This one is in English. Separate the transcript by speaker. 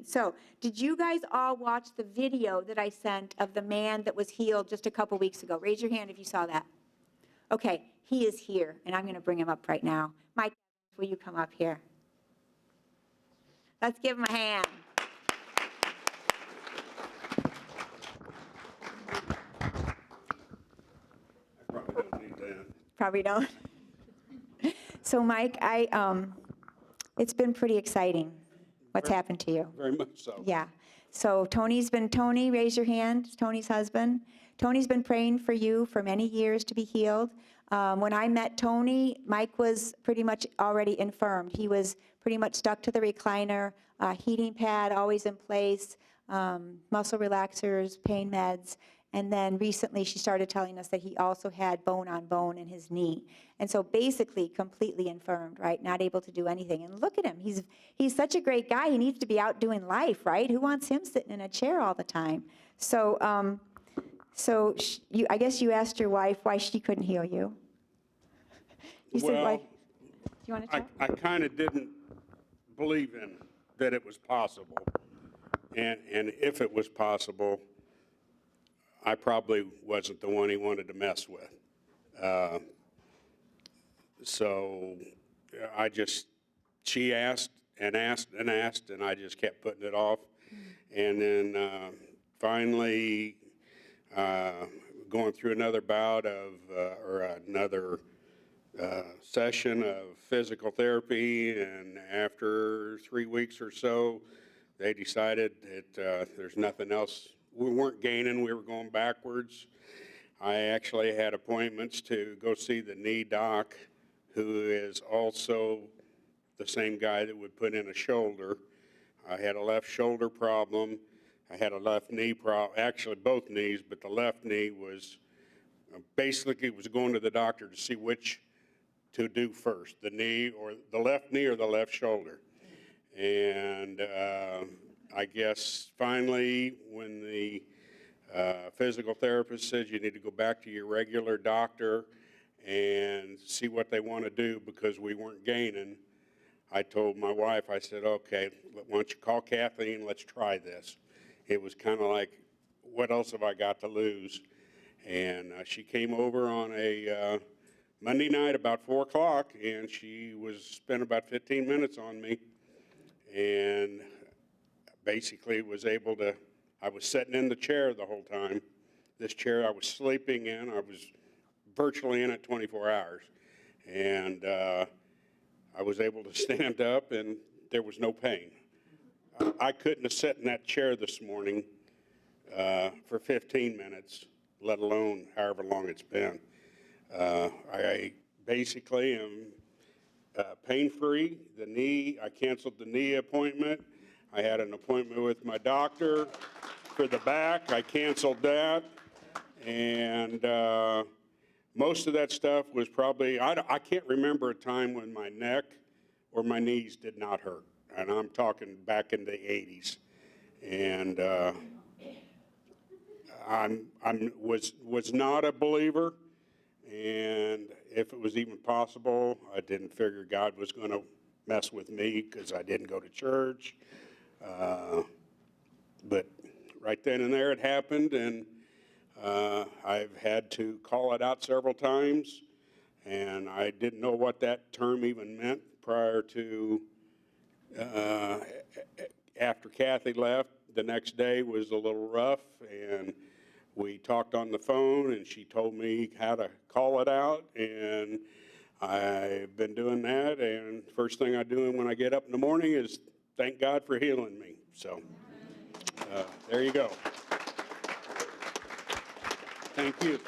Speaker 1: So did you guys all watch the video that I sent of the man that was healed just a couple weeks ago? Raise your hand if you saw that. Okay, he is here, and I'm going to bring him up right now. Mike, will you come up here? Let's give him a hand.
Speaker 2: I probably don't need that.
Speaker 1: Probably don't. So Mike, it's been pretty exciting what's happened to you.
Speaker 2: Very much so.
Speaker 1: Yeah. So Tony, raise your hand, Tony's husband. Tony's been praying for you for many years to be healed. When I met Tony, Mike was pretty much already infirmed. He was pretty much stuck to the recliner, heating pad always in place, muscle relaxers, pain meds. And then recently she started telling us that he also had bone on bone in his knee. And so basically completely infirmed, right? Not able to do anything. And look at him. He's such a great guy. He needs to be out doing life, right? Who wants him sitting in a chair all the time? So, I guess you asked your wife why she couldn't heal you. You said, why? Do you want to talk?
Speaker 2: I kind of didn't believe in that it was possible. And if it was possible, I probably wasn't the one he wanted to mess with. So she asked and asked and asked, and I just kept putting it off. And then finally, going through another bout of, or another session of physical therapy, and after 3 weeks or so, they decided that there's nothing else. We weren't gaining, we were going backwards. I actually had appointments to go see the knee doc, who is also the same guy that would put in a shoulder. I had a left shoulder problem. I had a left knee problem, actually both knees, but the left knee was basically was going to the doctor to see which to do first, the knee or the left knee or the left shoulder. And I guess finally when the physical therapist says you need to go back to your regular doctor and see what they want to do because we weren't gaining, I told my wife, I said, okay, why don't you call Kathy and let's try this. It was kind of like, what else have I got to lose? And she came over on a Monday night about 4 o'clock, and she spent about 15 minutes on me, and basically was able to, I was sitting in the chair the whole time. This chair I was sleeping in, I was virtually in it 24 hours. And I was able to stand up, and there was no pain. I couldn't have sat in that chair this morning for 15 minutes, let alone however long it's been. I basically am pain-free. The knee, I canceled the knee appointment. I had an appointment with my doctor for the back. I canceled that. And most of that stuff was probably, I can't remember a time when my neck or my knees did not hurt. And I'm talking back in the 80s. And was not a believer. And if it was even possible, I didn't figure God was going to mess with me because I didn't go to church. But right then and there it happened, and I've had to call it out several times, and I didn't know what that term even meant prior to after Kathy left. The next day was a little rough, and we talked on the phone, and she told me how to call it out, and I've been doing that, and first thing I do when I get up in the morning is thank God for healing me. So there you go. Thank you.